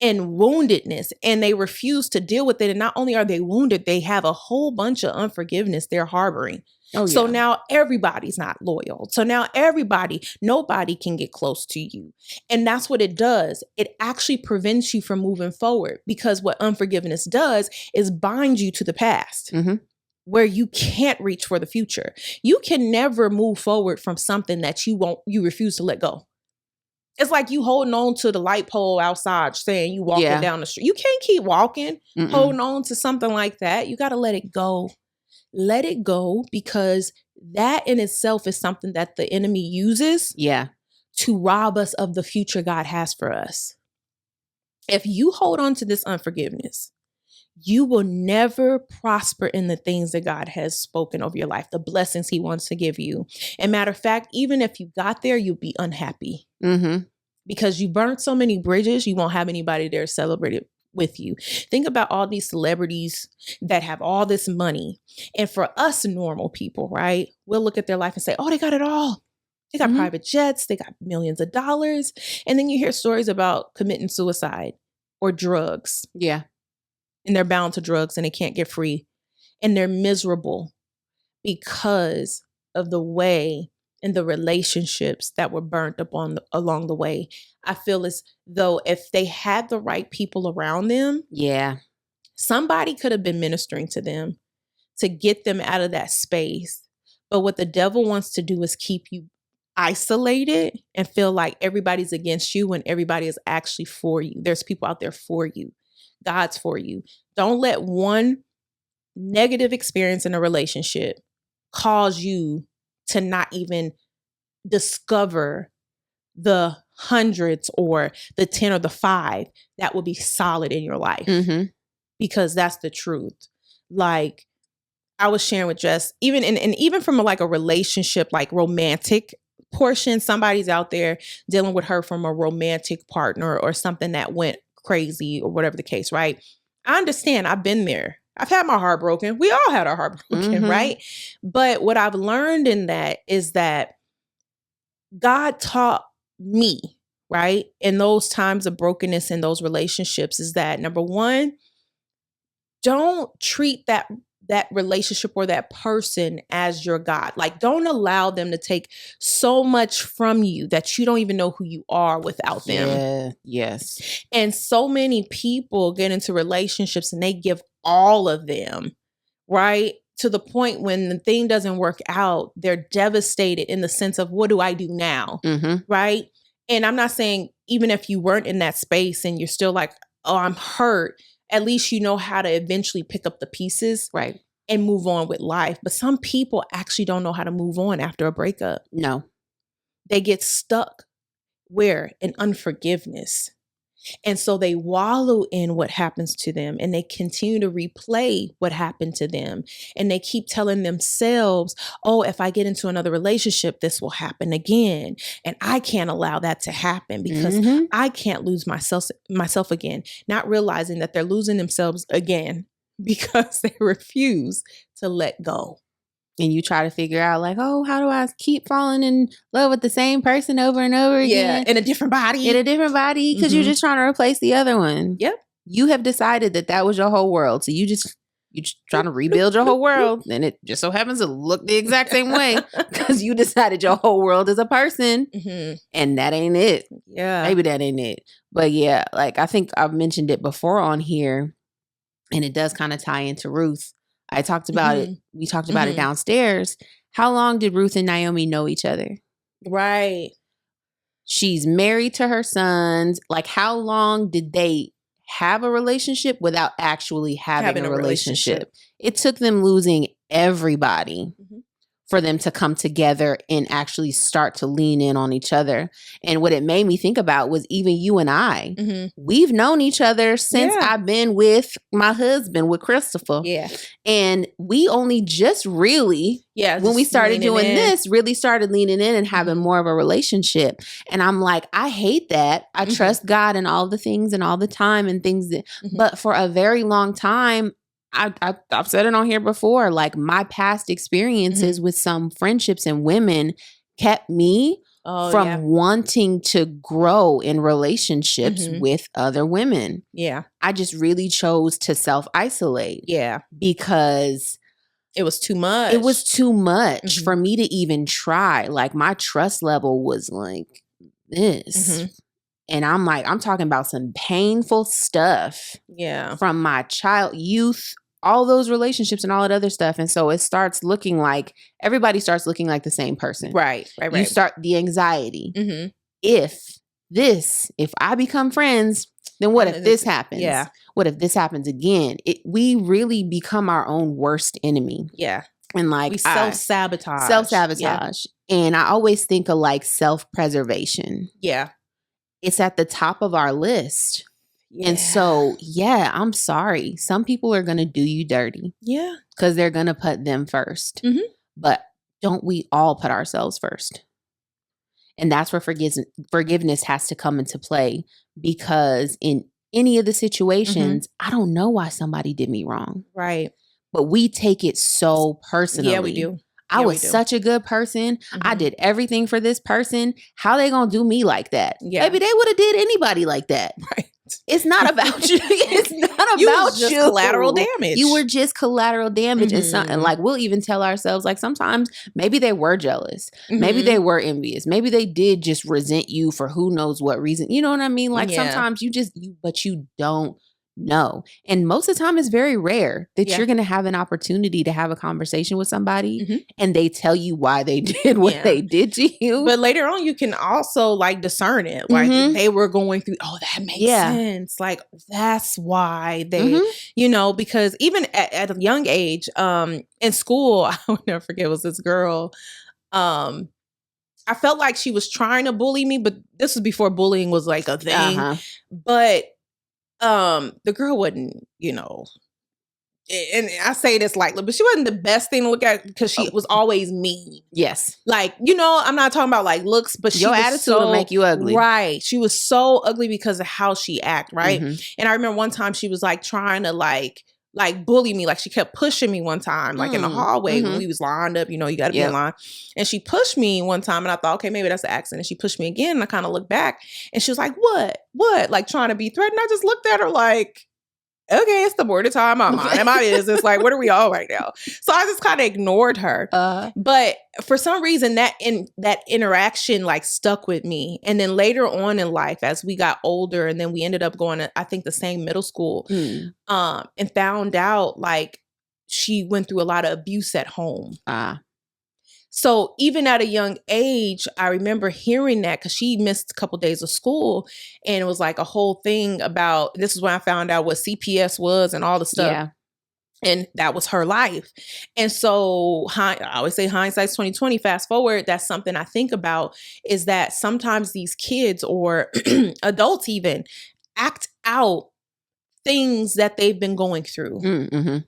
And woundedness, and they refuse to deal with it. And not only are they wounded, they have a whole bunch of unforgiveness they're harboring. So now everybody's not loyal. So now nobody can get close to you. And that's what it does. It actually prevents you from moving forward, because what unforgiveness does is bind you to the past. Mm-hmm. Where you can't reach for the future. You can never move forward from something that you refuse to let go. It's like you holding on to the light pole outside saying you walking down the street. You can't keep walking, holding on to something like that. You got to let it go. Let it go, because that in itself is something that the enemy uses to rob us of the future God has for us. If you hold on to this unforgiveness, you will never prosper in the things that God has spoken over your life, the blessings he wants to give you. And matter of fact, even if you got there, you'll be unhappy. Mm-hmm. Because you burnt so many bridges, you won't have anybody there celebrated with you. Think about all these celebrities that have all this money. And for us normal people, right? We'll look at their life and say, oh, they got it all. They got private jets. They got millions of dollars. And then you hear stories about committing suicide or drugs. Yeah. And they're bound to drugs and they can't get free. And they're miserable because of the way and the relationships that were burnt along the way. I feel as though if they had the right people around them, somebody could have been ministering to them to get them out of that space. But what the devil wants to do is keep you isolated and feel like everybody's against you when everybody is actually for you. There's people out there for you. God's for you. Don't let one negative experience in a relationship cause you to not even discover the hundreds or the 10 or the 5 that will be solid in your life. Mm-hmm. Because that's the truth. Like I was sharing with Jess, even from a relationship, like romantic portion, somebody's out there dealing with her from a romantic partner or something that went crazy or whatever the case, right? I understand. I've been there. I've had my heart broken. We all had our heart broken, right? But what I've learned in that is that God taught me, right, in those times of brokenness in those relationships, is that number one, don't treat that relationship or that person as your God. Like, don't allow them to take so much from you that you don't even know who you are without them. Yes. And so many people get into relationships and they give all of them, right? To the point when the thing doesn't work out, they're devastated in the sense of, what do I do now? Right? And I'm not saying even if you weren't in that space and you're still like, oh, I'm hurt, at least you know how to eventually pick up the pieces, right, and move on with life. But some people actually don't know how to move on after a breakup. No. They get stuck where? In unforgiveness. And so they wallow in what happens to them and they continue to replay what happened to them. And they keep telling themselves, oh, if I get into another relationship, this will happen again. And I can't allow that to happen because I can't lose myself again. Not realizing that they're losing themselves again because they refuse to let go. And you try to figure out like, oh, how do I keep falling in love with the same person over and over again? Yeah, in a different body. Because you're just trying to replace the other one. Yep. You have decided that was your whole world. So you're trying to rebuild your whole world. And it just so happens to look the exact same way because you decided your whole world is a person. And that ain't it. Yeah. Maybe that ain't it. But yeah, like I think I've mentioned it before on here. and it does kind of tie into Ruth. I talked about it. We talked about it downstairs. How long did Ruth and Naomi know each other? Right. She's married to her sons. Like, how long did they have a relationship without actually having a relationship? It took them losing everybody for them to come together and actually start to lean in on each other. And what it made me think about was even you and I, we've known each other since I've been with my husband, with Christopher. Yeah. And we only just really, when we started doing this, really started leaning in and having more of a relationship. And I'm like, I hate that. I trust God and all the things and all the time and things that, but for a very long time, I've said it on here before, like my past experiences with some friendships and women kept me from wanting to grow in relationships with other women. Yeah. I just really chose to self-isolate. Yeah. Because it was too much. It was too much for me to even try. Like my trust level was like this. And I'm like, I'm talking about some painful stuff. Yeah. From my youth, all those relationships and all that other stuff. And so it starts looking like, everybody starts looking like the same person. Right. You start the anxiety. If I become friends, then what if this happens? Yeah. What if this happens again? We really become our own worst enemy. Yeah. And like we self-sabotage. Yeah. And I always think of like self-preservation. Yeah. It's at the top of our list. Yeah. And so, I'm sorry. Some people are going to do you dirty. Yeah. Because they're going to put them first. But don't we all put ourselves first? And that's where forgiveness has to come into play. Because in any of the situations, I don't know why somebody did me wrong. Right. But we take it so personally. Yeah, we do. I was such a good person. I did everything for this person. How they going to do me like that? Yeah. Maybe they would have did anybody like that. Right. It's not about you. It's not about you. Collateral damage. You were just collateral damage. And like, we'll even tell ourselves, like, sometimes maybe they were jealous. Maybe they were envious. Maybe they did just resent you for who knows what reason. You know what I mean? Like sometimes but you don't know. And most of the time it's very rare that you're going to have an opportunity to have a conversation with somebody and they tell you why they did what they did to you. But later on you can also like discern it. Like they were going through, that makes sense. Like that's why they, because even at a young age, in school, I will never forget, it was this girl, I felt like she was trying to bully me, but this was before bullying was like a thing. But the girl wasn't, and I say this lightly, but she wasn't the best thing to look at because she was always mean. Yes. Like, I'm not talking about like looks, but your attitude will make you ugly. Right. She was so ugly because of how she act. Right. And I remember one time she was like trying to like bully me. Like she kept pushing me one time, like in the hallway when we was lined up, you got to be in line. And she pushed me one time and I thought, okay, maybe that's an accident. And she pushed me again and I kind of looked back and she was like, what? Like trying to be threatened. I just looked at her like, okay, it's the morning time. I'm minding my business. Like, what are we all right now? So I just kind of ignored her. But for some reason, that interaction like stuck with me. And then later on in life, as we got older, and then we ended up going to, I think, the same middle school, and found out like she went through a lot of abuse at home. So even at a young age, I remember hearing that because she missed a couple days of school and it was like a whole thing about, this is when I found out what CPS was and all the stuff. Yeah. And that was her life. And so I always say hindsight's 20/20, fast forward. That's something I think about is that sometimes these kids or adults even act out things that they've been going through,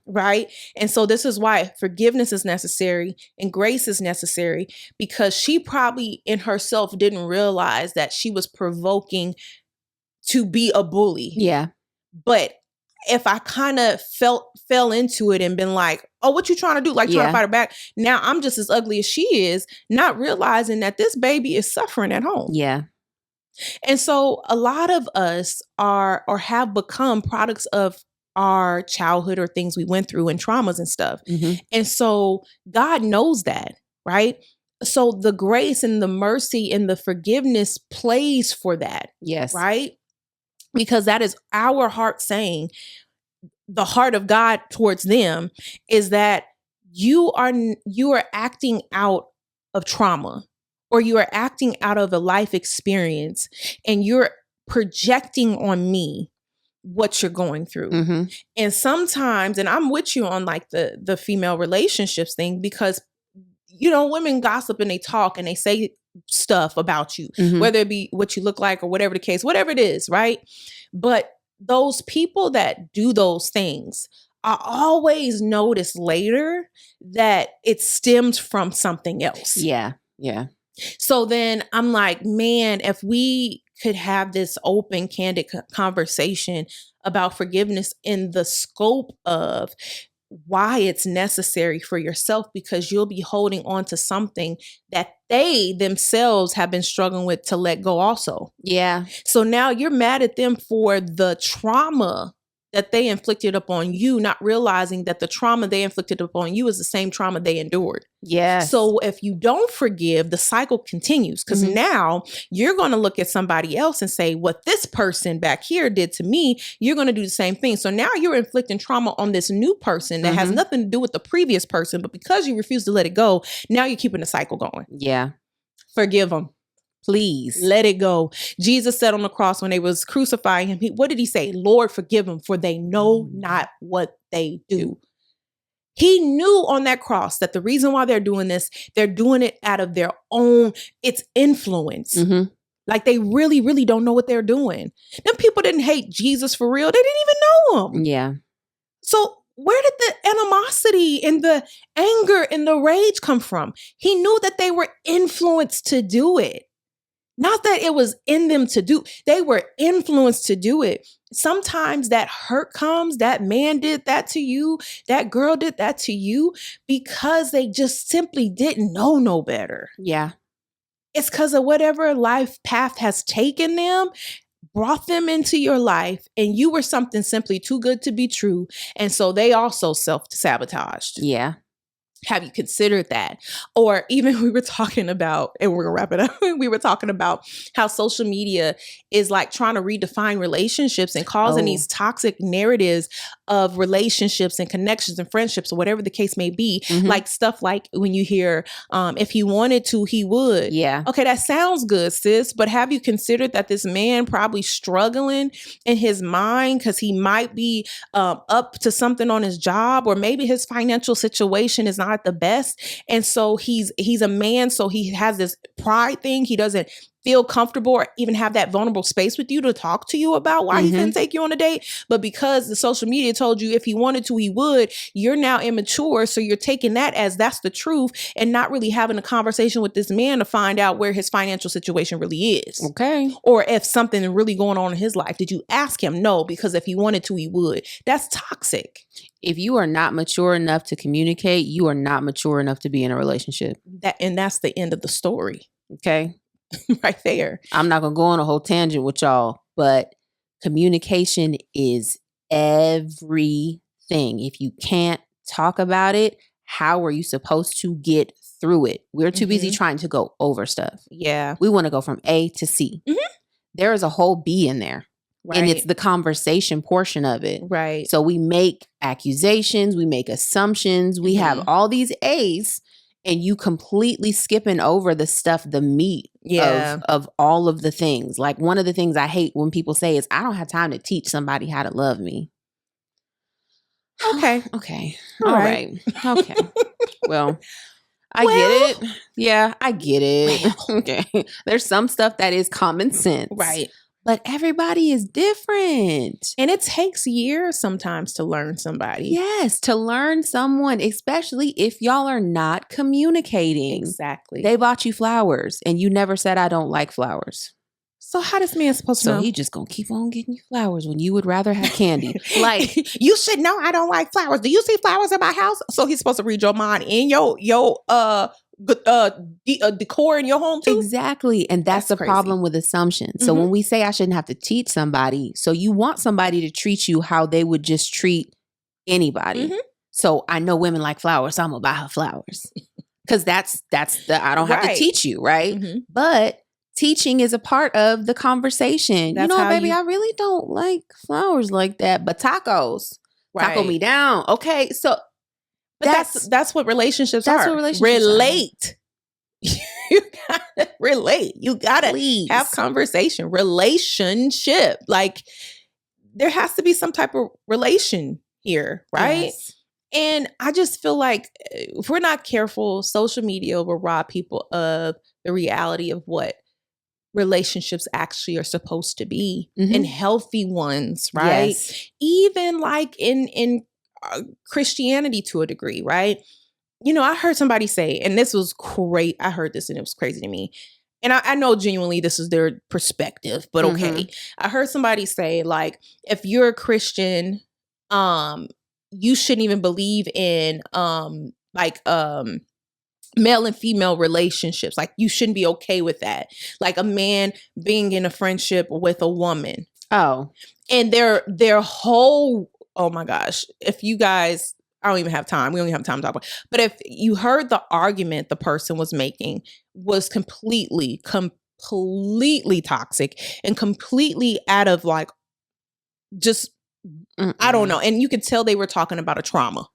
right? And so this is why forgiveness is necessary and grace is necessary, because she probably in herself didn't realize that she was provoking to be a bully. Yeah. But if I kind of fell into it and been like, oh, what you trying to do? Like trying to fight her back. Now I'm just as ugly as she is, not realizing that this baby is suffering at home. Yeah. And so a lot of us are or have become products of our childhood or things we went through and traumas and stuff. And so God knows that, right? So the grace and the mercy and the forgiveness plays for that. Yes. Right? Because that is our heart saying, the heart of God towards them is that you are acting out of trauma, or you are acting out of a life experience, and you're projecting on me what you're going through. Mm-hmm. And sometimes, and I'm with you on like the female relationships thing, because women gossip and they talk and they say stuff about you, Mm-hmm. whether it be what you look like or whatever the case, whatever it is, right? But those people that do those things, I always notice later that it stems from something else. Yeah. Yeah. So then I'm like, man, if we could have this open, candid conversation about forgiveness in the scope of why it's necessary for yourself, because you'll be holding on to something that they themselves have been struggling with to let go also. Yeah. So now you're mad at them for the trauma that they inflicted upon you, not realizing that the trauma they inflicted upon you is the same trauma they endured. Yes. So if you don't forgive, the cycle continues, because now you're going to look at somebody else and say, what this person back here did to me, you're going to do the same thing. So now you're inflicting trauma on this new person that has nothing to do with the previous person, but because you refuse to let it go, now you're keeping the cycle going. Yeah. Forgive them. Please let it go. Jesus said on the cross when they was crucifying him, what did he say? Lord, forgive them, for they know not what they do. He knew on that cross that the reason why they're doing this, they're doing it out of their own, it's influence. Like they really, really don't know what they're doing. Them people didn't hate Jesus for real. They didn't even know him. Yeah. So where did the animosity and the anger and the rage come from? He knew that they were influenced to do it. Not that it was in them to do. They were influenced to do it. Sometimes that hurt comes, that man did that to you, that girl did that to you, because they just simply didn't know no better. Yeah. It's because of whatever life path has taken them, brought them into your life, and you were something simply too good to be true. And so they also self-sabotaged. Yeah. Have you considered that? Or even we were talking about, and we're gonna wrap it up. We were talking about how social media is like trying to redefine relationships and causing these toxic narratives of relationships and connections and friendships, or whatever the case may be. Like stuff like when you hear, if he wanted to, he would. Yeah. Okay, that sounds good, sis. But have you considered that this man probably struggling in his mind because he might be up to something on his job, or maybe his financial situation is not the best, and so he's a man, so he has this pride thing. He doesn't feel comfortable or even have that vulnerable space with you to talk to you about why he couldn't take you on a date. But because the social media told you if he wanted to, he would, you're now immature. So you're taking that as that's the truth and not really having a conversation with this man to find out where his financial situation really is. Okay. Or if something is really going on in his life. Did you ask him? No, because if he wanted to, he would. That's toxic. If you are not mature enough to communicate, you are not mature enough to be in a relationship. That's the end of the story. Okay. Right there. I'm not going to go on a whole tangent with y'all, but communication is everything. If you can't talk about it, how are you supposed to get through it? We're too busy trying to go over stuff. Yeah. We want to go from A to C. There is a whole B in there. Right. And it's the conversation portion of it. Right. So we make accusations, we make assumptions, we have all these A's, and you completely skipping over the stuff, the meat of all of the things. Like one of the things I hate when people say is, I don't have time to teach somebody how to love me. Okay. Okay. All right. Okay. Well, I get it. Yeah, I get it. Okay. There's some stuff that is common sense. Right. But everybody is different. And it takes years sometimes to learn somebody. Yes, to learn someone, especially if y'all are not communicating. Exactly. They bought you flowers and you never said, I don't like flowers. So how this man supposed to know? So he just gonna keep on getting you flowers when you would rather have candy. Like, you should know I don't like flowers. Do you see flowers in my house? So he's supposed to read your mind in your decor in your home too? Exactly. And that's the problem with assumptions. So when we say I shouldn't have to teach somebody, so you want somebody to treat you how they would just treat anybody. So I know women like flowers, so I'm gonna buy her flowers. Because that's the I don't have to teach you, right? But teaching is a part of the conversation. That's baby, I really don't like flowers like that, but tacos. Tackle me down. Okay, so that's what relationships are. That's what relationships relate. You gotta relate. You gotta have conversation. Relationship. Like, there has to be some type of relation here, right? Yes. And I just feel like if we're not careful, social media will rob people of the reality of what relationships actually are supposed to be, and healthy ones, right? Yes. Even like in Christianity to a degree, right? You know, I heard somebody say, and this was great. I heard this and it was crazy to me. And I know genuinely this is their perspective, but okay. I heard somebody say, like, if you're a Christian, you shouldn't even believe in male and female relationships. Like, you shouldn't be okay with that. Like a man being in a friendship with a woman. Oh. And their whole, oh my gosh, if you guys, I don't even have time. We don't even have time to talk about it. But if you heard the argument the person was making was completely toxic and completely out of like, just, I don't know. And you could tell they were talking about a trauma.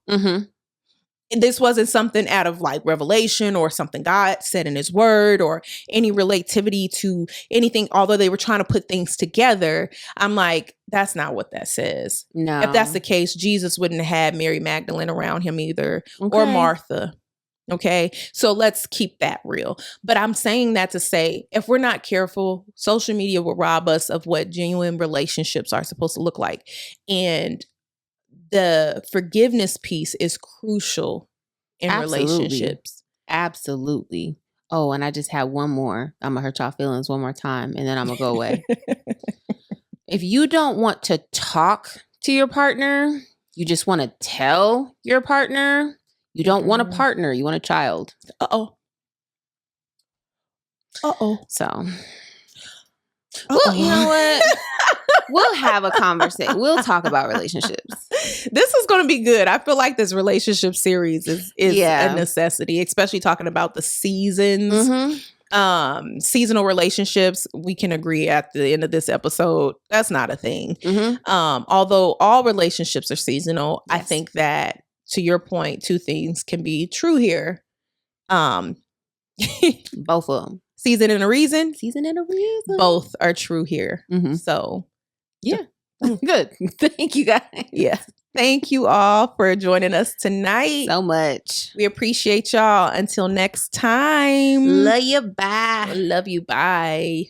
This wasn't something out of like revelation or something God said in his word or any relativity to anything, although they were trying to put things together. I'm like, that's not what that says. No. If that's the case, Jesus wouldn't have had Mary Magdalene around him either, or Martha. Okay. So let's keep that real. But I'm saying that to say, if we're not careful, social media will rob us of what genuine relationships are supposed to look like. And the forgiveness piece is crucial in relationships. Absolutely. Oh, and I just had one more. I'm going to hurt y'all feelings one more time, and then I'm going to go away. If you don't want to talk to your partner, you just want to tell your partner, you don't want a partner, you want a child. Uh-oh. So, well, you know what? We'll have a conversation. We'll talk about relationships. This is going to be good. I feel like this relationship series is a necessity, especially talking about the seasons. Seasonal relationships, we can agree at the end of this episode, that's not a thing. Although all relationships are seasonal, yes. I think that, to your point, two things can be true here. Both of them. Season and a reason. Season and a reason. Both are true here. So, yeah. Good. Thank you, guys. Yeah. Thank you all for joining us tonight. So much. We appreciate y'all. Until next time. Love you. Bye. Love you. Bye.